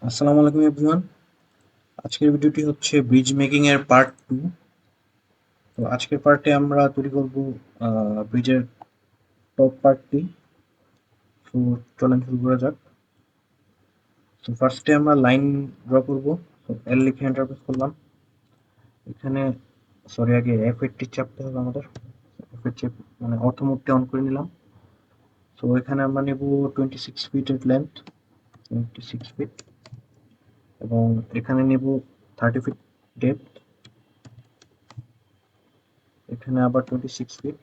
আসসালামু আলাইকুম এভরিওয়ান। আজকের ভিডিওটি হচ্ছে ব্রিজ মেকিং এর পার্ট 2। তো আজকের পার্টে আমরা তৈরি করব ব্রিজের টপ পার্টটি। তো চলেন শুরু করা যাক। তো ফার্স্টে আমরা লাইন ড্র করব। তো এল লিখে এন্টার প্রেস করলাম। এখানে আগে F8 চাপতে হবে আমাদের। F8 চেপ মানে অটো মোডটা অন করে নিলাম। তো এখানে আমরা নেব 26 ফিটের লেন্থ, 26 ফিট, এবং এখানে নেব 30 ফিট ডেপথ। এখানে আবার 26 ফিট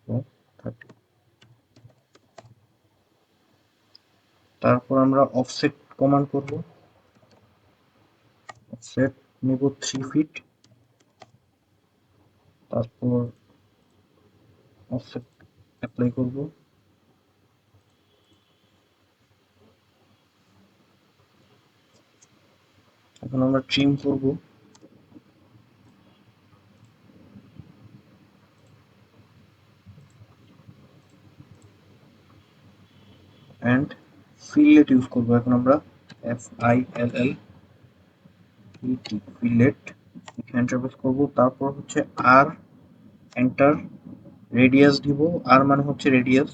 এবং 30। তারপর আমরা অফসেট কমান্ড করব। অফসেট নেব 3 ফিট। তারপর অফসেট অ্যাপ্লাই করব। এখন আমরা ট্রিম করব। অ্যান্ড ফিলেট ইউজ করব। এখন আমরা FILLET ফিলেট এন্টার প্রেস করব। তারপর হচ্ছে আর এন্টার, রেডিয়াস দিব। আর মানে হচ্ছে রেডিয়াস,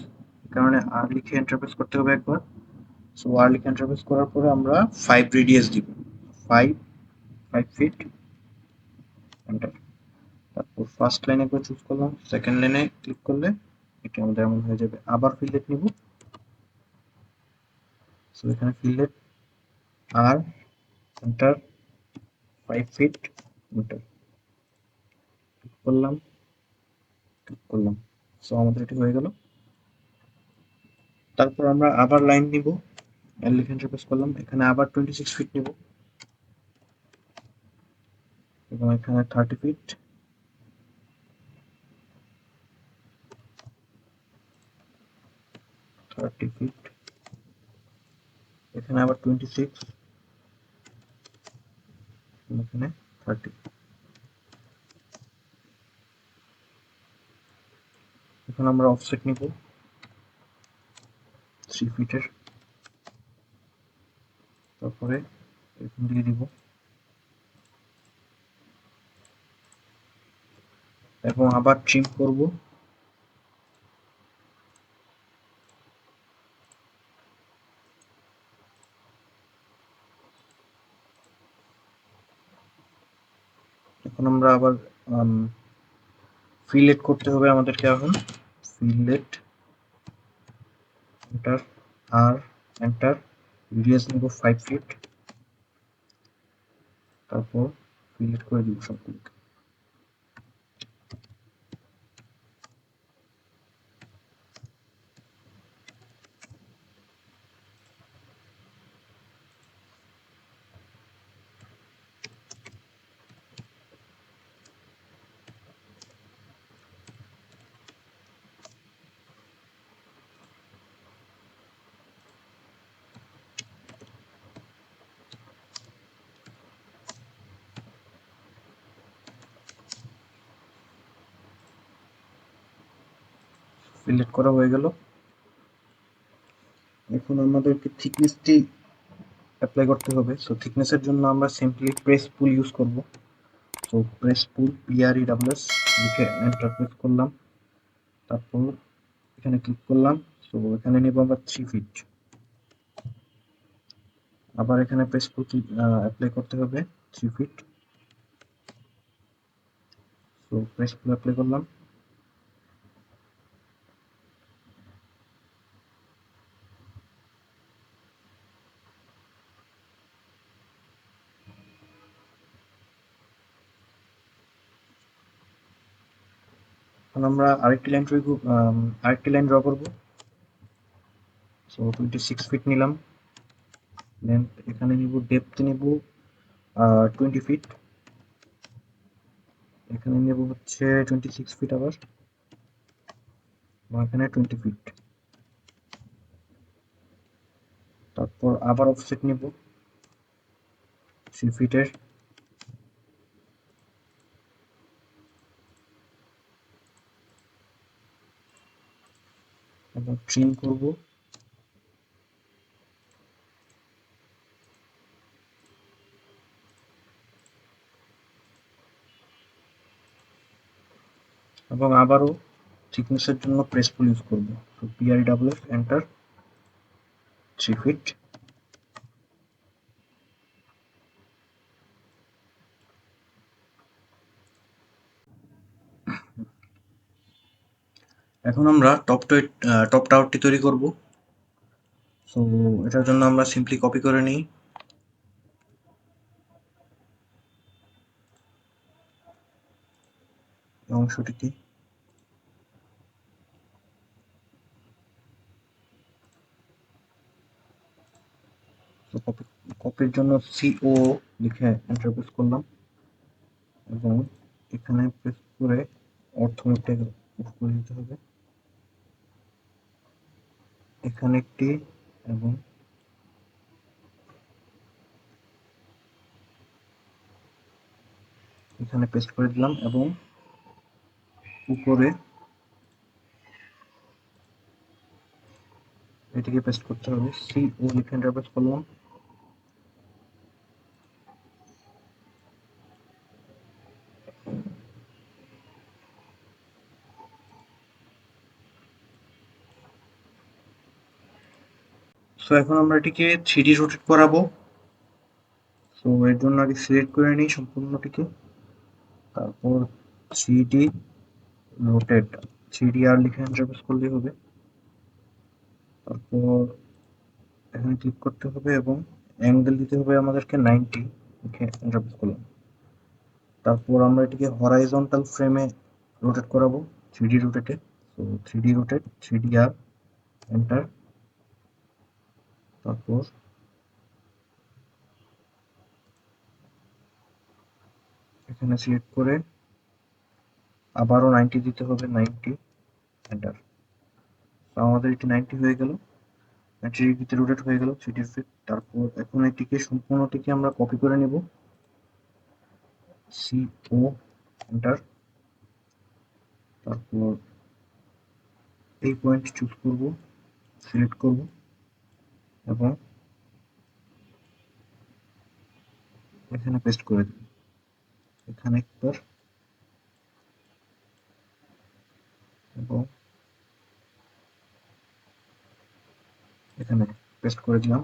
কারণে আর লিখে এন্টার প্রেস করতে হবে একবার। সো আর লিখে এন্টার প্রেস করার পরে আমরা 5 রেডিয়াস দিব। 5 5 ফিট এন্টার। তারপর ফার্স্ট লাইনে একবার চুজ করলাম, সেকেন্ড লাইনে ক্লিক করলে এটা আমাদের এমন হয়ে যাবে। আবার ফিলেট নিব। সো এখানে ফিলেট আর এন্টার, 5 ফিট এন্টার, করলাম, ক্লিক করলাম। সো আমাদের এটি হয়ে গেল। তারপর আমরা আবার লাইন নিব। এল লিখে এন্টার প্রেস করলাম। এখানে আবার 26 ফিট নিব এবং এখানে 30 ফিট, 30 ফিট, এখানে আবার 26, এখানে 30। এখন আমরা অফসেট নিব 3 ফিটের। তারপরে এখান দিয়ে দিব এবং আবার ট্রিম করব। এখন আমরা আবার ফিলেট করতে হবে আমাদেরকে। এখন ফিলেট এন্টার, আর এন্টার, রেডিয়াস নিব 5 ফিট। তারপর ফিলেট করে দিব সবগুলো। ফিলেট করা হয়ে গেল। এখন আমাদেরকে থিকনেসটি অ্যাপ্লাই করতে হবে। সো থিকনেসের জন্য আমরা সিম্পলি প্রেস পুল ইউজ করব। সো প্রেস পুল PRESS লিখে এন্টার প্রেস করলাম। তারপর এখানে ক্লিক করলাম। সো এখানে নেব আমরা 3 ফিট। আবার এখানে প্রেস পুল অ্যাপ্লাই করতে হবে 3 ফিট। সো প্রেস পুল অ্যাপ্লাই করলাম। এখন আমরা আরেকটি লাইন ড্র করব। সো 26 ফিট নিলাম। লেন্থ এখানে নিব, ডেপথ নিব 20 ফিট। এখানে নেব হচ্ছে 26 ফিট আবার, এবং এখানে 20 ফিট। তারপর আবার অফসেট নিব 3 ফিটের, এবং ট্রিম করব। এবং আবারও থিকনেসের জন্য প্রেস টুল ইউজ করবো। তো PREWF এন্টার 3 ফিট। এখন আমরা টপ টাওয়ারটি তৈরি করব। সো এটার জন্য আমরা সিম্পলি কপি করে নিই অংশটিকে। তো কপির জন্য CO লিখে এন্টার প্রেস করলাম এবং এখানে প্রেস করে অর্থমেটটাকে অফ করে দিতে হবে। এখানে একটি এবং এখানে পেস্ট করে দিলাম এবং উপরে এটিকে পেস্ট করতে হবে। CO লিখে এন্টার প্রেস করলাম। সো এখন আমরা এটিকে 3D রোটেট করাবো। সো এর জন্য আগে সিলেক্ট করে নিই সম্পূর্ণটিকে, তারপর 3D রোটেট 3D লিখে এন্টার প্রেস করলেই হবে। তারপর এখানে ক্লিক করতে হবে এবং অ্যাঙ্গেল দিতে হবে আমাদেরকে 90 লিখে এন্টার প্রেস করলাম। তারপর আমরা এটিকে হরাইজন্টাল ফ্রেমে রোটেট করাবো 3D রোটেটে। So 3D rotate 3D enter. তারপর এখানে সিলেক্ট করে আবারও 90 দিতে হবে, 90 এন্টার। আমাদের এটি 90 হয়ে গেল, 90 ডিগ্রিতে রোটেট হয়ে গেল 3D ফিট। তারপর এখন এটিকে সম্পূর্ণটিকে আমরা কপি করে নেব, CO এন্টার। তারপর এই পয়েন্ট চুজ করব, সিলেক্ট করব এবং এখানে পেস্ট করে দেব। এখানে একবার এবং এখানে পেস্ট করে দিলাম।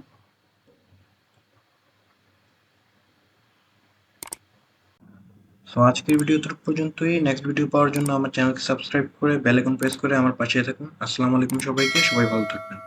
সো আজকের ভিডিও এতটুকু পর্যন্তই। নেক্সট ভিডিও পাওয়ার জন্য আমার চ্যানেলকে সাবস্ক্রাইব করে বেল আইকন প্রেস করে আমার পাশে থাকুন। আসসালামু আলাইকুম সবাইকে, সবাই ভালো থাকবেন।